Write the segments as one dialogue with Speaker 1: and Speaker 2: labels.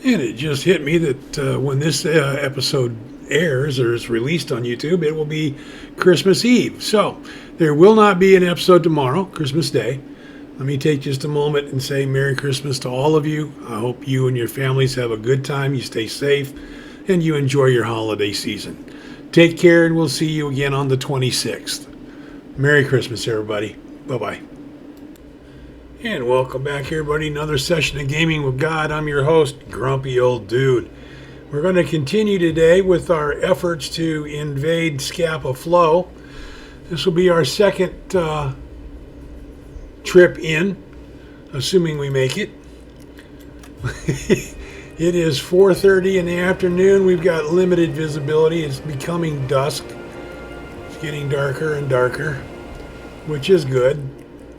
Speaker 1: And it just hit me that when this episode airs or is released on YouTube, it will be Christmas Eve. So there will not be an episode tomorrow, Christmas Day. Let me take just a moment and say Merry Christmas to all of you. I hope you and your families have a good time, you stay safe, and you enjoy your holiday season. Take care, and we'll see you again on the 26th. Merry Christmas, everybody. Bye-bye. And welcome back, everybody. Another session of Gaming with God. I'm your host, Grumpy Old Dude. We're going to continue today with our efforts to invade Scapa Flow. This will be our second trip in, assuming we make it. It is 4:30 in the afternoon. We've got limited visibility. It's becoming dusk. It's getting darker and darker, which is good.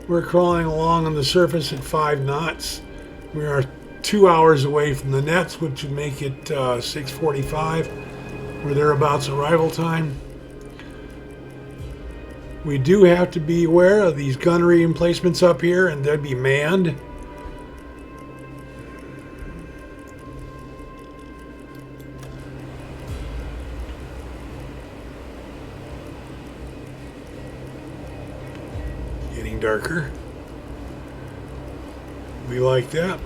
Speaker 1: We're crawling along on the surface at 5 knots. We are 2 hours away from the nets, which would make it 6:45. We're thereabouts arrival time. We do have to be aware of these gunnery emplacements up here, and they'd be manned. Getting darker. We like that.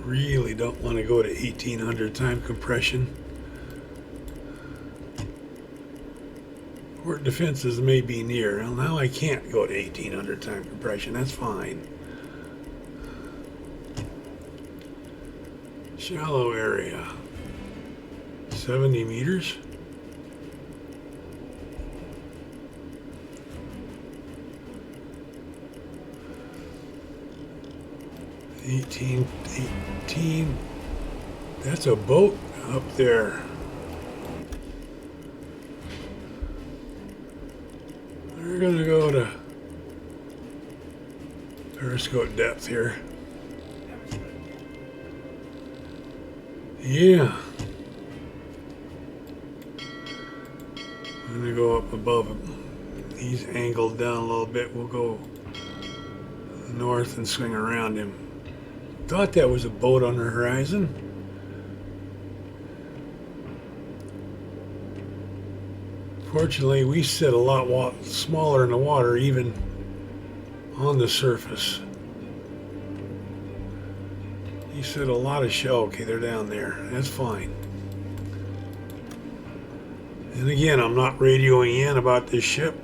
Speaker 1: Really don't want to go to 1800 time compression. Port defenses may be near. Well, now I can't go to 1800 time compression. That's fine. Shallow area. 70 meters. Eighteen. That's a boat up there. We're gonna go to periscope depth here. Yeah. I'm gonna go up above him. He's angled down a little bit. We'll go north and swing around him. Thought that was a boat on the horizon. Fortunately, we sit a lot smaller in the water, even on the surface. You said a lot of shell. Okay, they're down there. That's fine. And again, I'm not radioing in about this ship.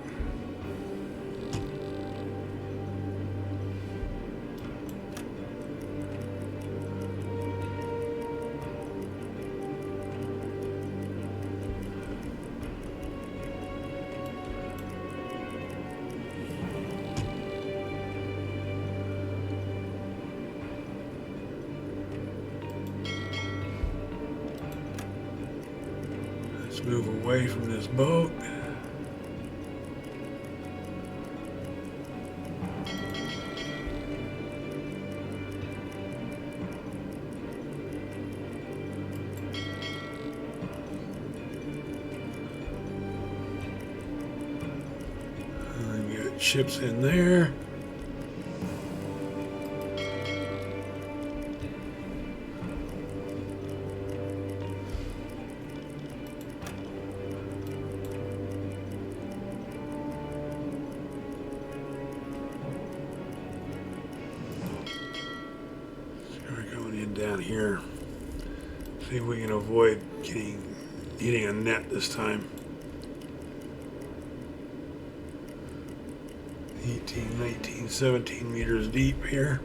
Speaker 1: Move away from this boat. We got ships in there. Down here, see if we can avoid getting a net this time. 18, 19, 17 meters deep here.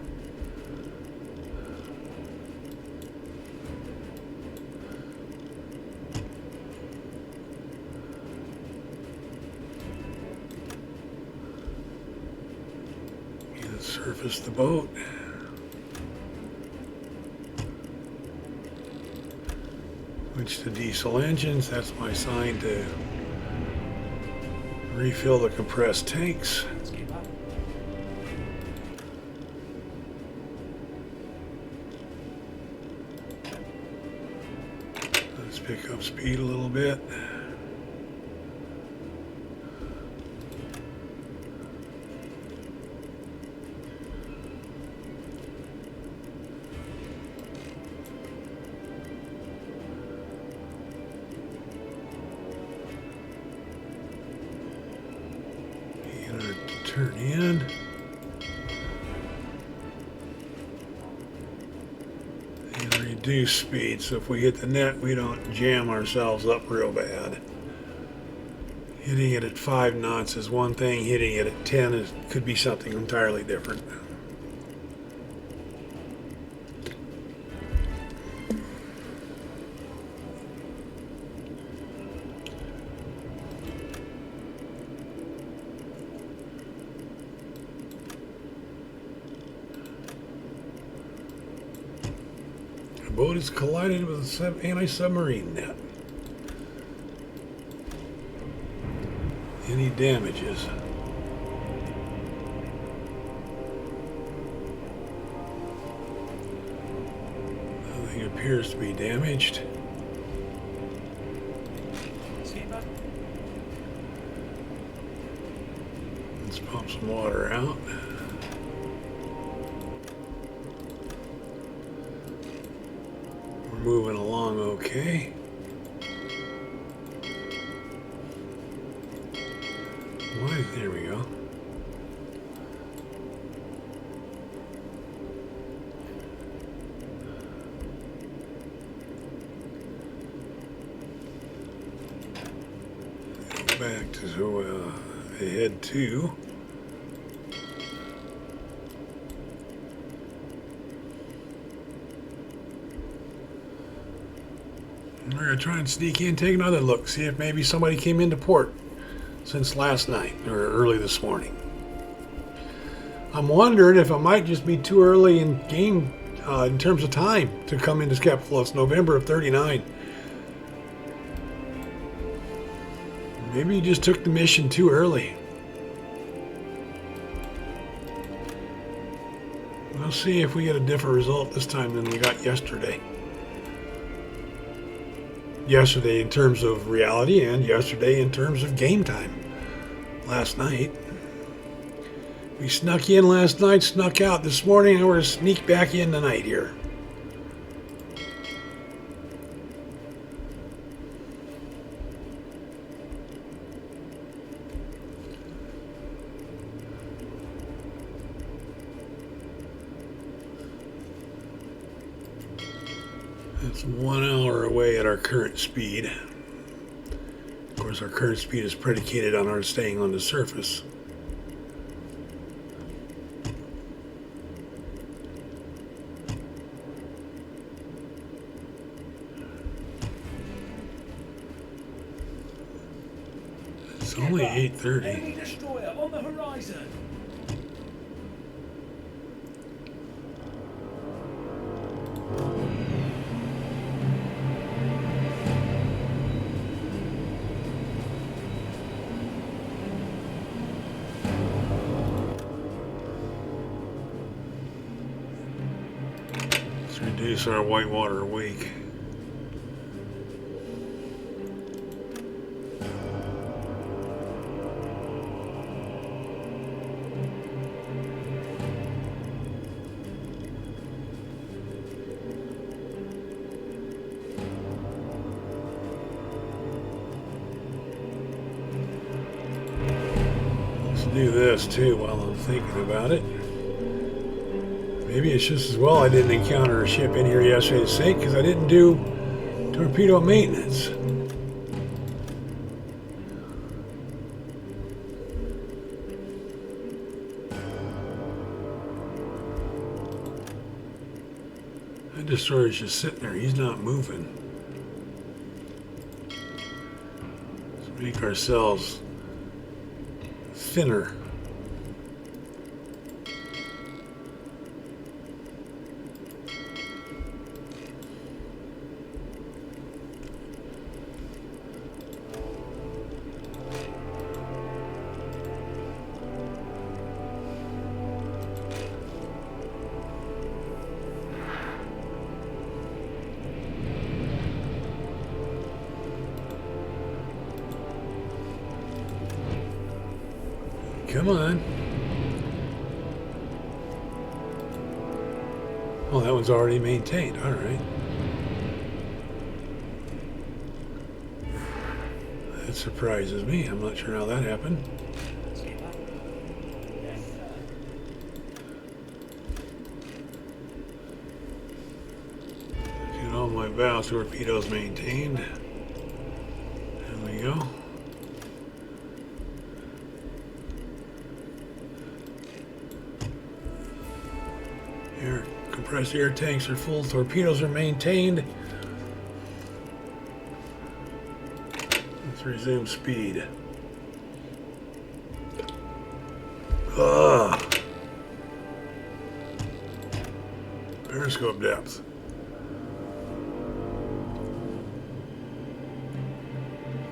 Speaker 1: And surface the boat. Switch to diesel engines. That's my sign to refill the compressed tanks. Let's pick up speed a little bit. turn in. And reduce speed, so if we hit the net, we don't jam ourselves up real bad. Hitting it at 5 knots is one thing, hitting it at 10 could be something entirely different. The boat has collided with an anti-submarine net. Any damages? Nothing appears to be damaged.
Speaker 2: Scapa.
Speaker 1: Let's pump some water out. We're moving along okay. Why? There we go. Back to head 2. We're going to try and sneak in, take another look, see if maybe somebody came into port since last night or early this morning. I'm wondering if it might just be too early in game in terms of time to come into Scapa Flow. It's November of '39. Maybe you just took the mission too early. We'll see if we get a different result this time than we got yesterday. Yesterday in terms of reality and yesterday in terms of game time. Last night. We snuck in last night, snuck out this morning, and we're going to sneak back in tonight here. It's 1 hour away at our current speed. Of course, our current speed is predicated on our staying on the surface. It's only 8:30.
Speaker 2: Enemy destroyer on the horizon.
Speaker 1: Let's reduce our whitewater wake. Do this too while I'm thinking about it. Maybe it's just as well I didn't encounter a ship in here yesterday to sink because I didn't do torpedo maintenance. That destroyer's just sitting there. He's not moving. Let's make ourselves thinner. Come on. Oh, that one's already maintained. All right. That surprises me. I'm not sure how that happened. bow torpedoes maintained. There we go. Compressed air tanks are full. Torpedoes are maintained. Let's resume speed. Periscope depth.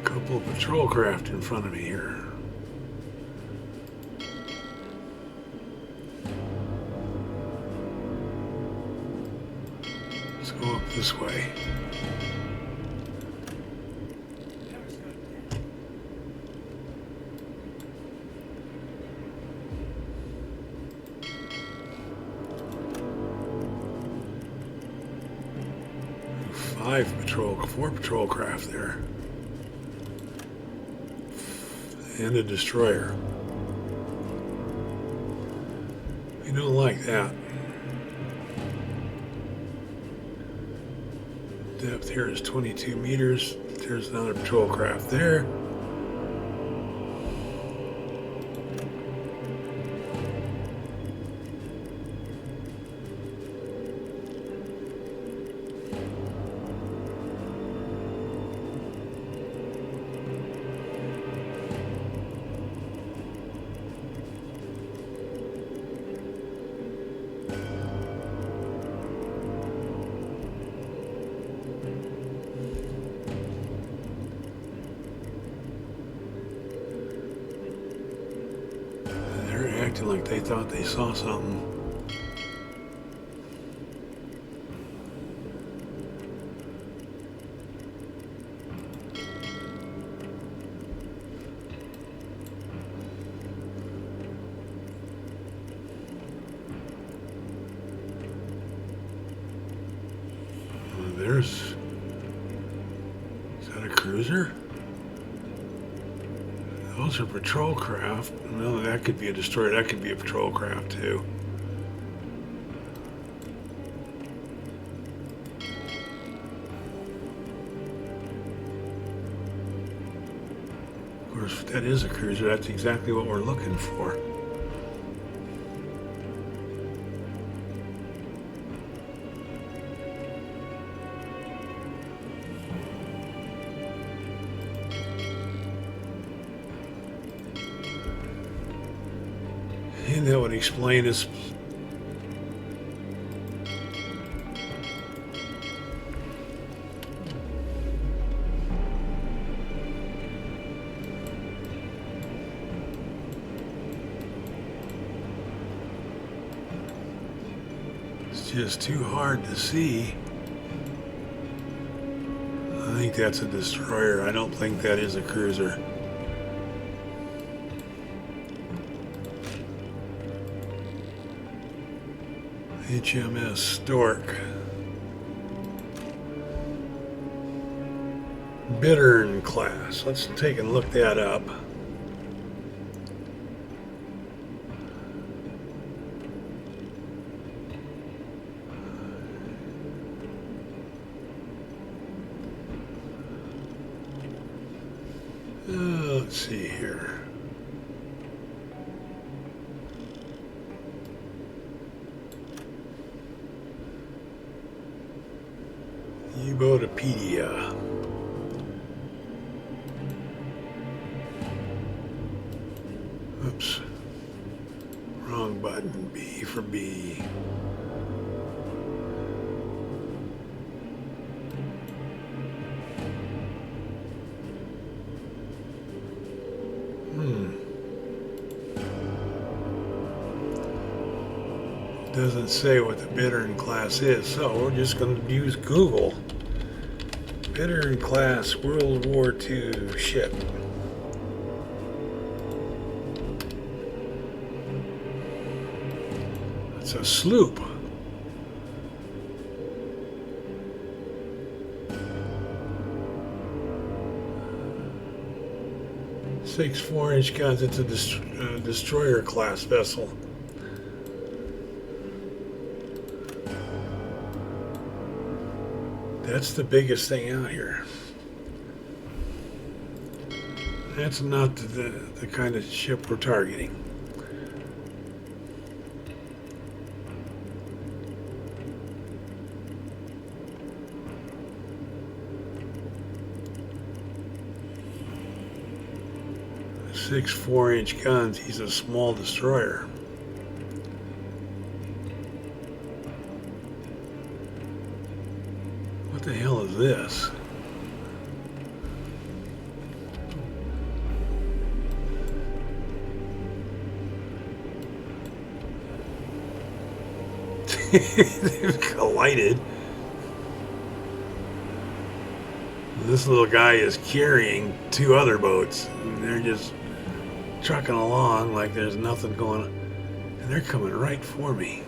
Speaker 1: Couple of patrol craft in front of me here. Let's go up this way. Four patrol craft there. And a destroyer. We don't like that. Depth here is 22 meters. There's another patrol craft there. Acting like they thought they saw something. Is that a cruiser? Those are patrol craft. No, that could be a destroyer. That could be a patrol craft too. Of course, if that is a cruiser, that's exactly what we're looking for. And that would explain this. It's just too hard to see. I think that's a destroyer. I don't think that is a cruiser. HMS Stork. Bittern class. Let's take and look that up. Let's see here. UBoatopedia. Oops. Wrong button. B for B. Doesn't say what the Bittern class is, so we're just going to use Google. Bittern class World War II ship. It's a sloop. 6 4-inch guns. It's a destroyer class vessel. that's the biggest thing out here. That's not the kind of ship we're targeting. Six 4-inch guns. He's a small destroyer. What the hell is this? They've collided. This little guy is carrying two other boats, and they're just trucking along like there's nothing going on. And they're coming right for me.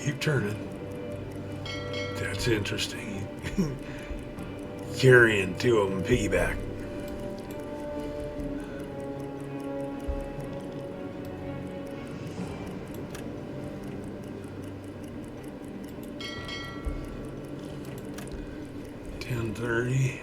Speaker 1: Keep turning. That's interesting. Carrying two of them piggyback. $10.30.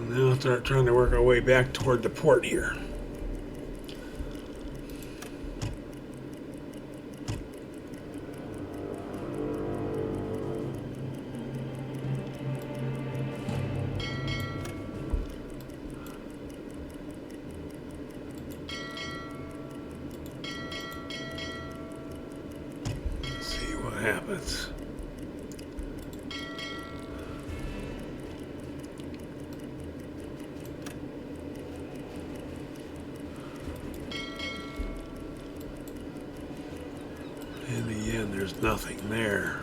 Speaker 1: Now start trying to work our way back toward the port here. Let's see what happens. And again, there's nothing there.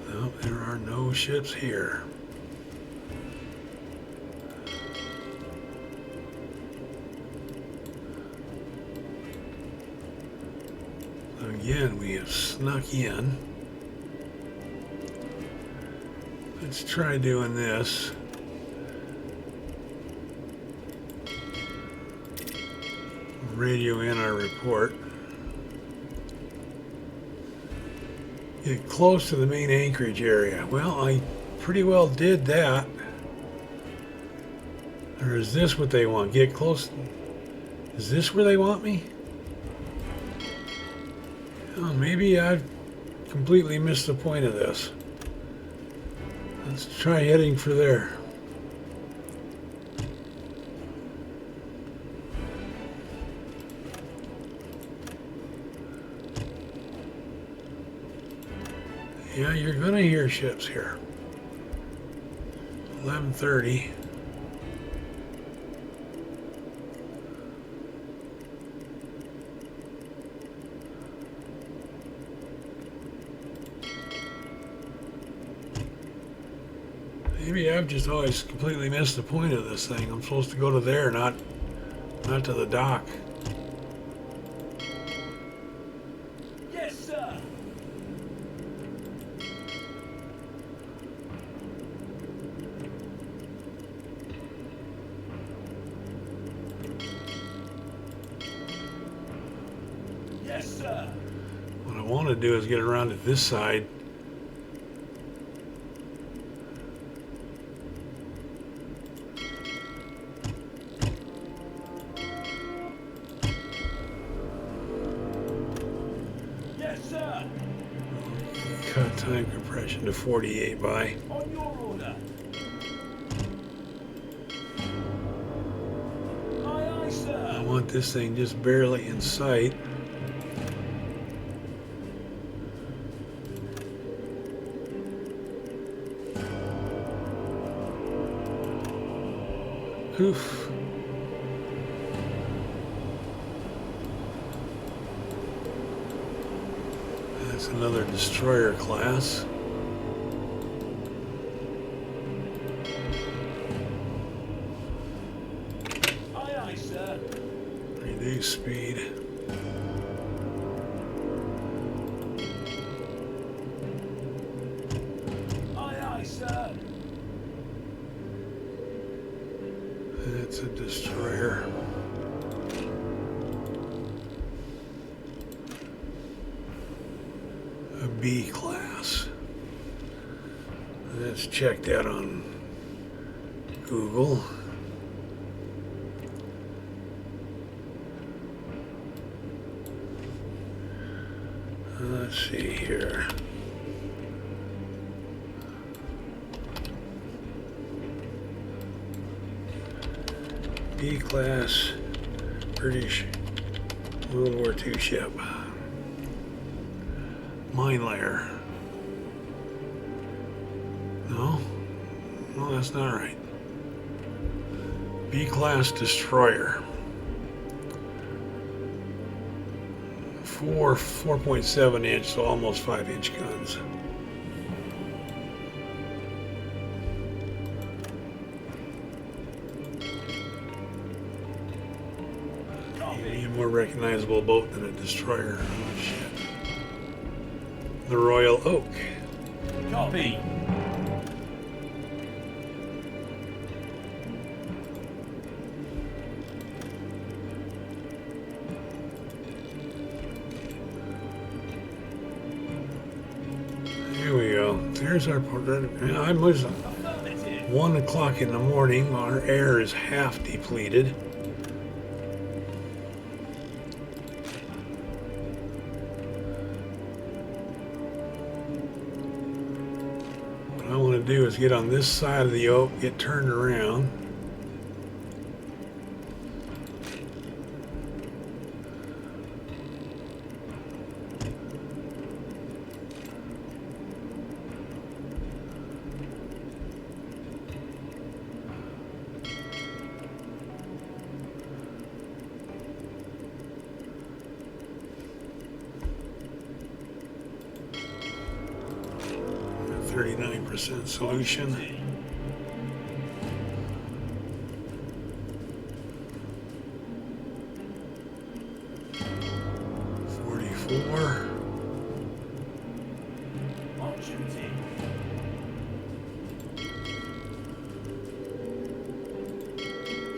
Speaker 1: No, there are no ships here. Again, we have snuck in. Let's try doing this. Radio in our report. Get close to the main anchorage area. Well, I pretty well did that. Or is this what they want? Get close. Is this where they want me? Oh, maybe I've completely missed the point of this. Let's try heading for there. Yeah, you're gonna hear ships here. 11:30. Maybe I've just always completely missed the point of this thing. I'm supposed to go to there, not to the dock.
Speaker 2: Yes, sir. Yes, sir.
Speaker 1: What I want to do is get around to this side.
Speaker 2: Yes, sir.
Speaker 1: Cut time compression to 48 by.
Speaker 2: On your order. Aye, aye,
Speaker 1: I
Speaker 2: sir.
Speaker 1: want this thing just barely in sight. Oof. That's another destroyer class.
Speaker 2: Aye, aye, sir.
Speaker 1: Reduce speed.
Speaker 2: Aye, aye, sir.
Speaker 1: That's a destroyer. A B class. Let's check that on Google. Let's see here. B class British World War II ship. Mine layer. No? No, that's not right. B class destroyer. 4.7 inch, so almost 5-inch guns.
Speaker 2: Copy.
Speaker 1: A more recognizable boat than a destroyer. Oh shit. The Royal Oak.
Speaker 2: Copy.
Speaker 1: Here we go. There's our port. I was
Speaker 2: Affirmative.
Speaker 1: 1 o'clock in the morning. Our air is half depleted. What I want to do is get on this side of the oak, get turned around. At 39% solution. Four.
Speaker 2: On duty.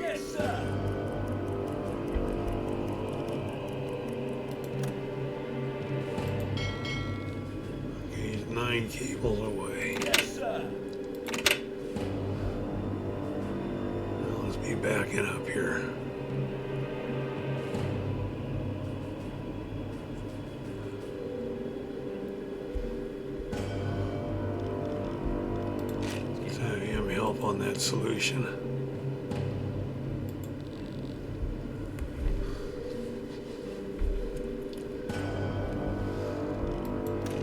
Speaker 2: Yes, sir.
Speaker 1: Okay, he's 9 cables away.
Speaker 2: Yes, sir.
Speaker 1: Now let's be backing up here. Let's have him help on that solution.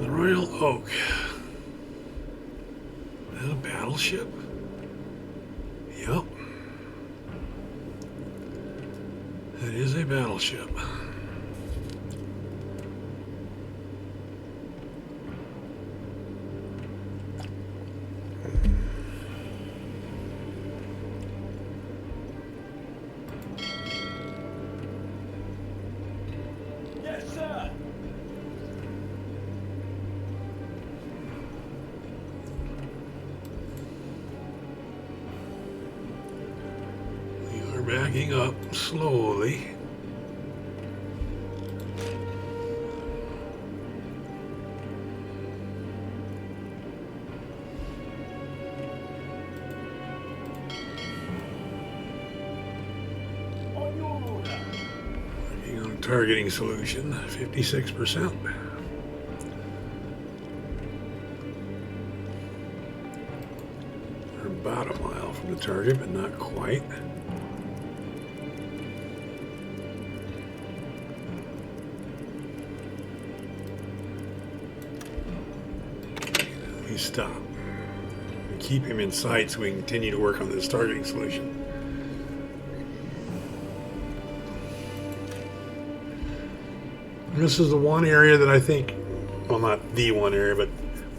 Speaker 1: The Royal Oak. Is that a battleship? Yep. That is a battleship.
Speaker 2: Yes, sir.
Speaker 1: We are backing up slowly.
Speaker 2: On your order.
Speaker 1: Working on targeting solution, 56%. We're about a mile from the target, but not quite. We stop. We keep him in sight so we can continue to work on this targeting solution. And this is the one area that I think, well, not the one area, but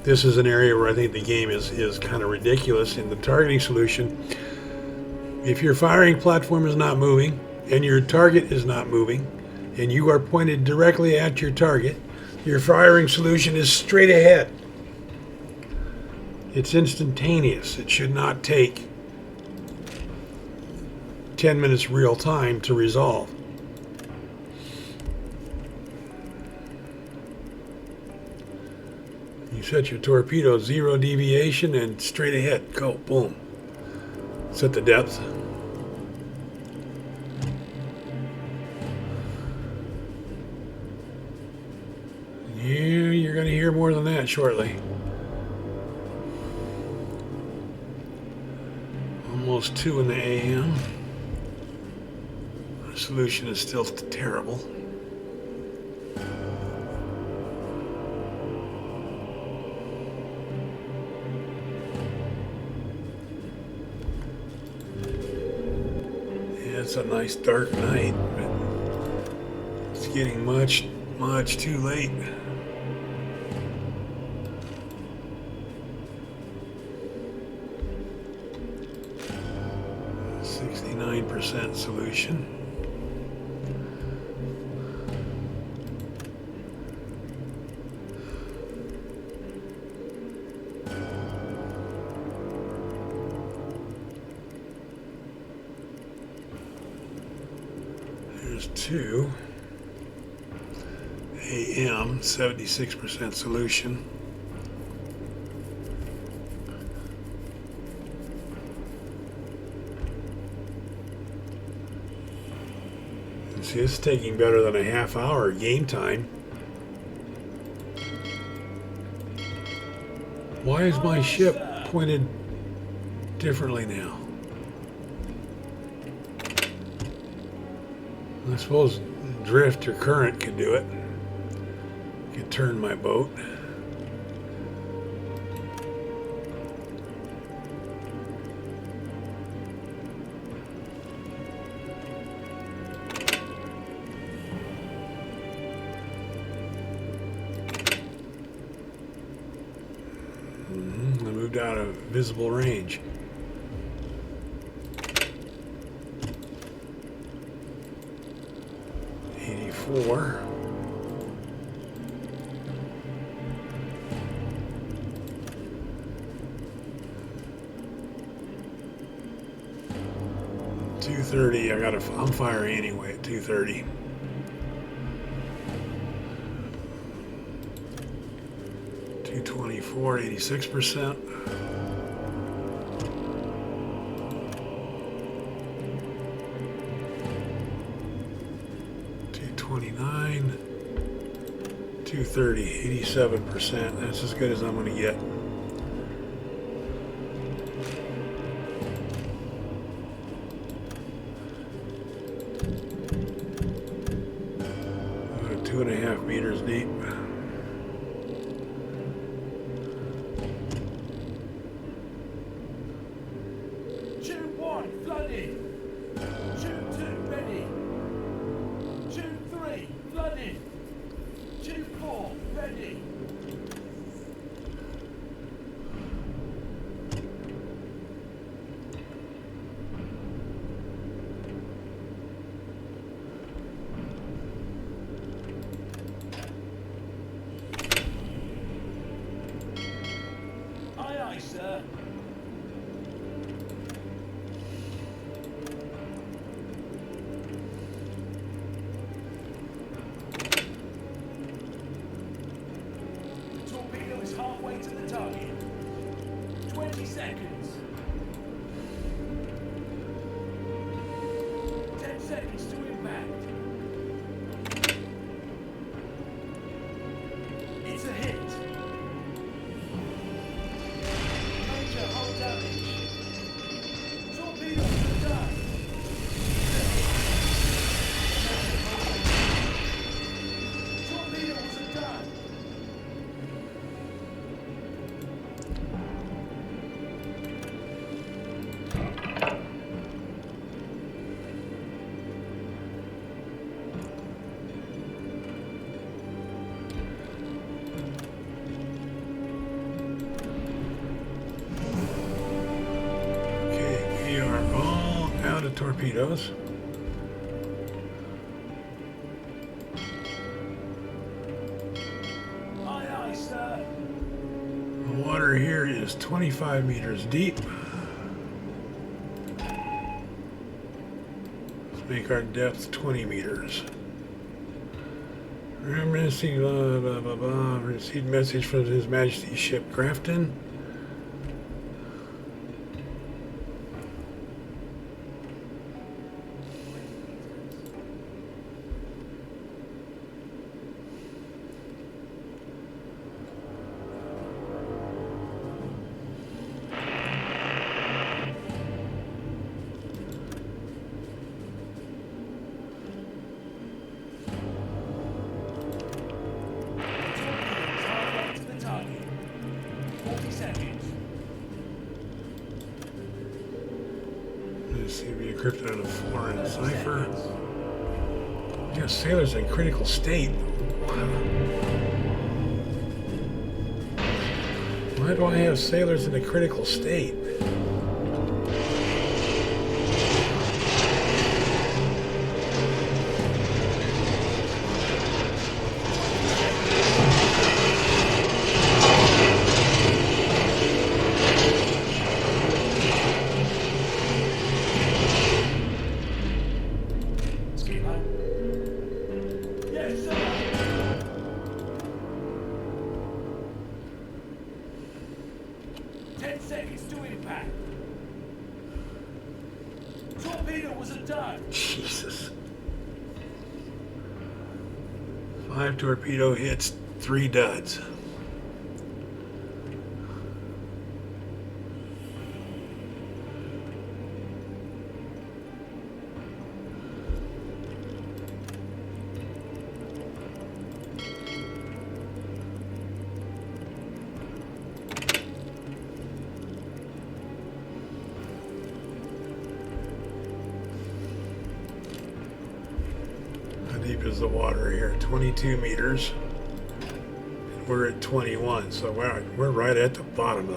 Speaker 1: this is an area where I think the game is kind of ridiculous in the targeting solution. If your firing platform is not moving and your target is not moving and you are pointed directly at your target, your firing solution is straight ahead. It's instantaneous. It should not take 10 minutes real time to resolve. You set your torpedo 0 deviation and straight ahead. Go, boom. Set the depth. Yeah, you're going to hear more than that shortly. Almost 2 in the AM. The solution is still terrible. It's a nice dark night, but it's getting much too late. 69% solution. There's 2 AM, 76% solution. And see, it's taking better than a half hour game time. Why is my ship pointed differently now? I suppose drift or current could do it. Could turn my boat. I moved out of visible range. Four. .230. I'm firing anyway at 230. .224, 86%. .29, 230, 87%. That's as good as I'm going to get. About 2.5 meters deep.
Speaker 2: Tube 1 flooded. Tube 2 ready. Tube 3 flooded. Tube 4 ready. Aye, aye, sir. Torpedo is halfway to the target. 20 seconds. 10 seconds to impact. It's a hit. Major hull damage. Torpedoes are done. Torpedoes are done.
Speaker 1: set of torpedoes.
Speaker 2: Aye, aye, sir.
Speaker 1: The water here is 25 meters deep. Let's make our depth 20 meters. Received received message from His Majesty's ship Grafton.
Speaker 2: To the target. 40 seconds.
Speaker 1: Let's see, be encrypted on a foreign cipher. Yeah, sailors in critical state. Why do I have sailors in a critical state?
Speaker 2: Skipper. Yes, sir. Seconds to impact. Torpedo was a dud.
Speaker 1: Jesus. 5 torpedo hits, 3 duds. How deep is the water here? 22 meters. And we're at 21, so we're right at the bottom of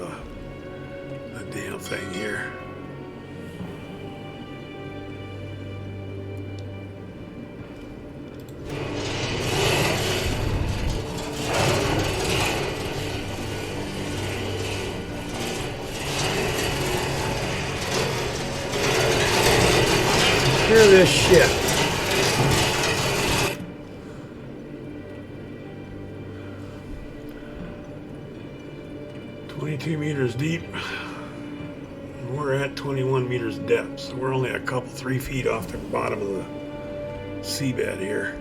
Speaker 1: the damn thing here. Hear this shit. Meters deep. And we're at 21 meters depth, so we're only a couple 3 feet off the bottom of the seabed here.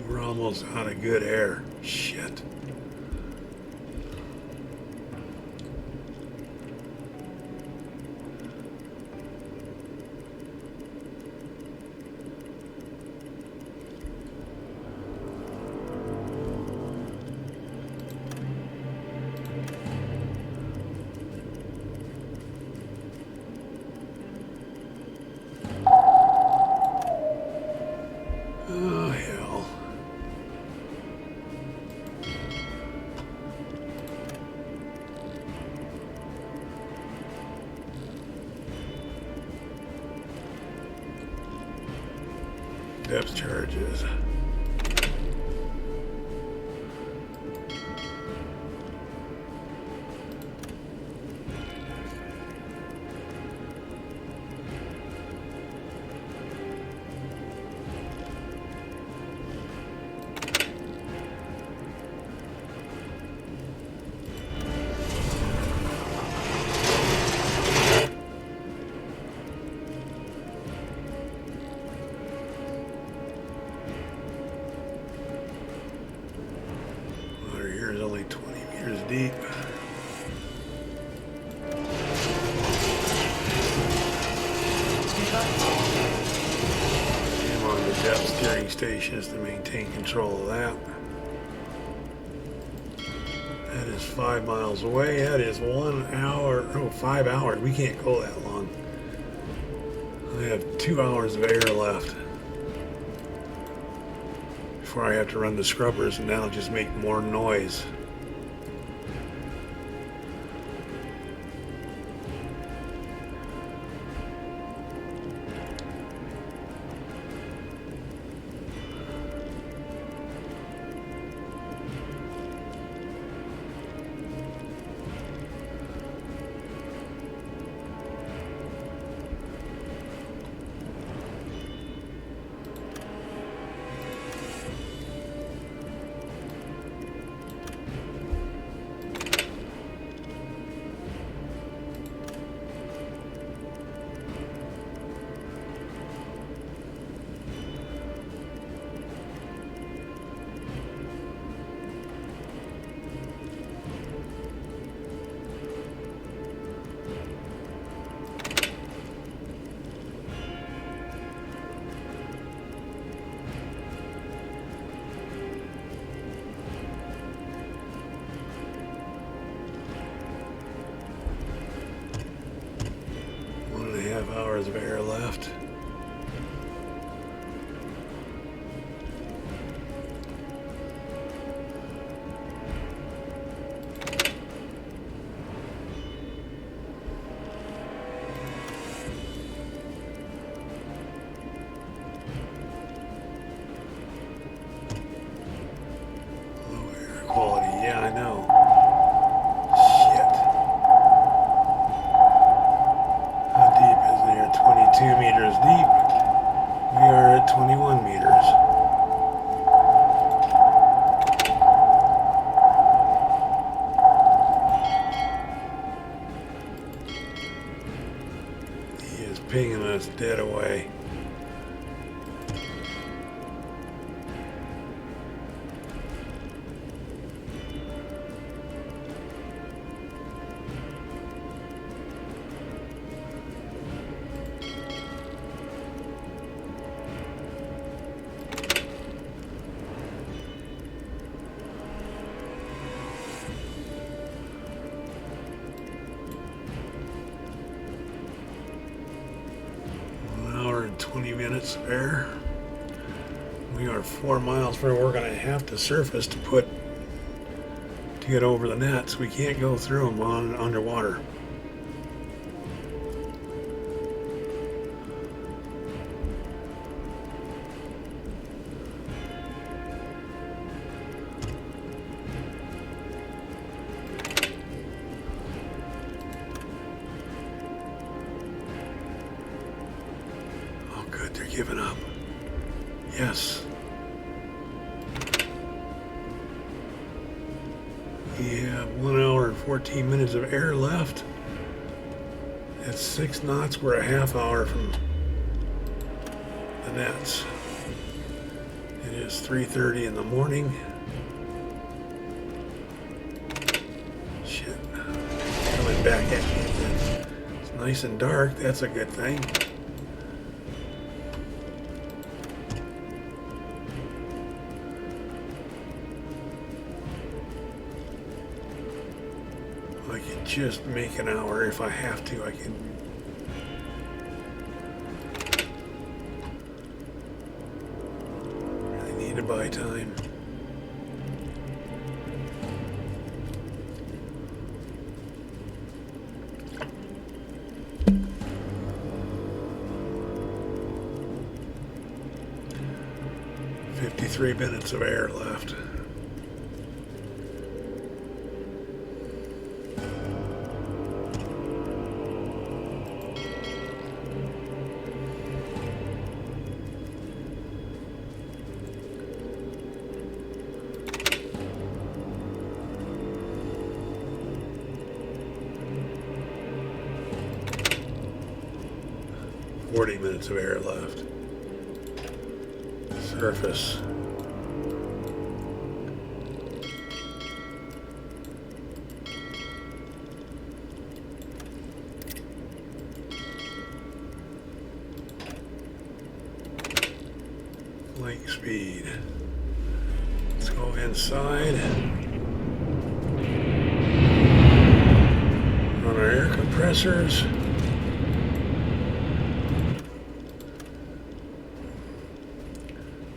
Speaker 1: We're almost out of good air. Shit. Oh, hell. Depth charges. Water here is only 20 meters deep. I'm on the depth steering stations to maintain control of that. That is 5 miles away. That is 1 hour. Oh, 5 hours. We can't go that long. I have 2 hours of air left before I have to run the scrubbers, and that'll just make more noise. Hours of air left. Low air quality, yeah, I know. Shit. How deep is there? 22 meters deep. We are at 21 meters. He is pinging us dead away. And 20 minutes of air. We are 4 miles from where we're going to have to surface to get over the nets. We can't go through them underwater. They're giving up. Yes. We have 1 hour and 14 minutes of air left. At 6 knots, we're a half hour from the nets. It is 3:30 in the morning. Shit. Coming back at me. It's nice and dark. That's a good thing. I can just make an hour if I have to. I can. Really need to buy time. "53 minutes of air left." "40 minutes of air left. Surface. Lake speed. Let's go inside. compressors.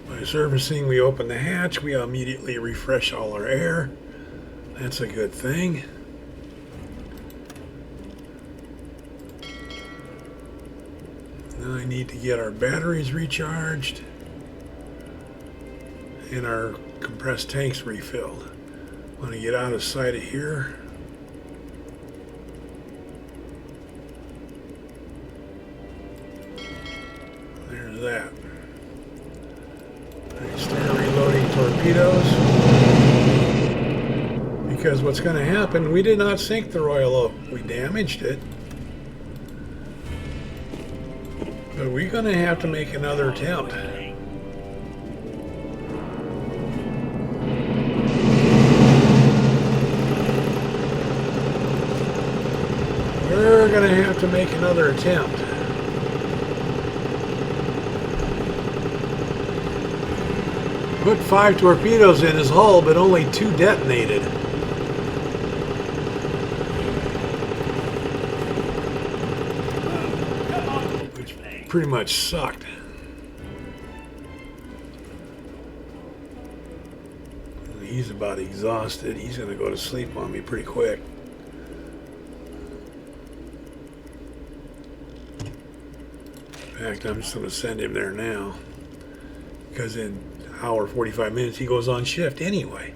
Speaker 1: By servicing, we open the hatch. We immediately refresh all our air. That's a good thing. Now I need to get our batteries recharged and our compressed tanks refilled. I'm going to get out of sight of here. There's that. I start reloading torpedoes. Because what's going to happen, we did not sink the Royal Oak. We damaged it. But we're going to have to make another attempt. We're going to have to make another attempt. Put 5 torpedoes in his hull, but only 2 detonated. Which pretty much sucked. He's about exhausted. He's going to go to sleep on me pretty quick. In fact, I'm just going to send him there now, because in an hour 45 minutes he goes on shift anyway.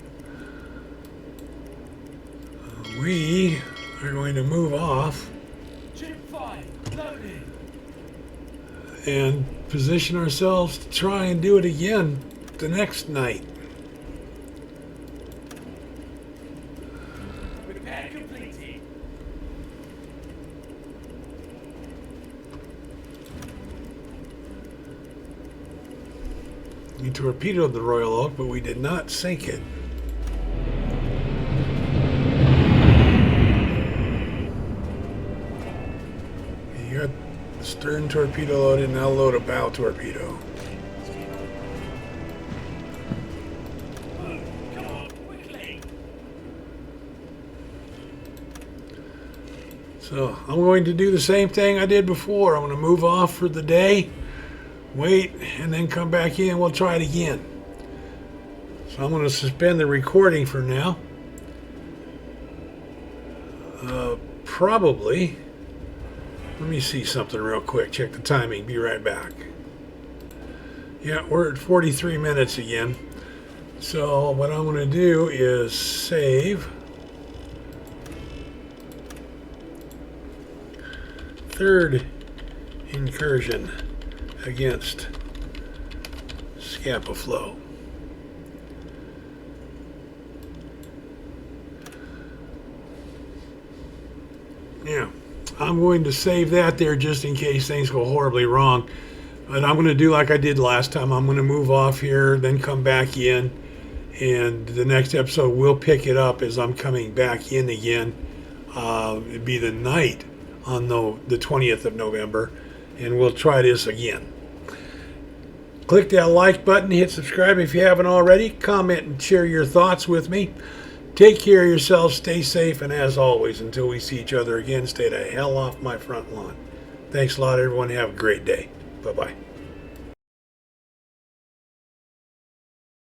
Speaker 1: We are going to move off and position ourselves to try and do it again the next night.
Speaker 2: Repair completed.
Speaker 1: We torpedoed the Royal Oak, but we did not sink it. You got the stern torpedo loaded, now load a bow torpedo.
Speaker 2: Come on, quickly.
Speaker 1: So I'm going to do the same thing I did before. I'm going to move off for the day, wait, and then come back in. We'll try it again. So I'm going to suspend the recording for now. Probably. Let me see something real quick. Check the timing. Be right back. Yeah, we're at 43 minutes again. So what I'm going to do is save. Third incursion against Scapa Flow. Yeah, I'm going to save that there just in case things go horribly wrong. But I'm going to do like I did last time. I'm going to move off here, then come back in. And the next episode will pick it up as I'm coming back in again. It'd be the night on the 20th of November. And we'll try this again. Click that like button, hit subscribe if you haven't already. Comment and share your thoughts with me. Take care of yourselves, stay safe, and as always, until we see each other again, stay the hell off my front lawn. Thanks a lot, everyone. Have a great day. Bye-bye.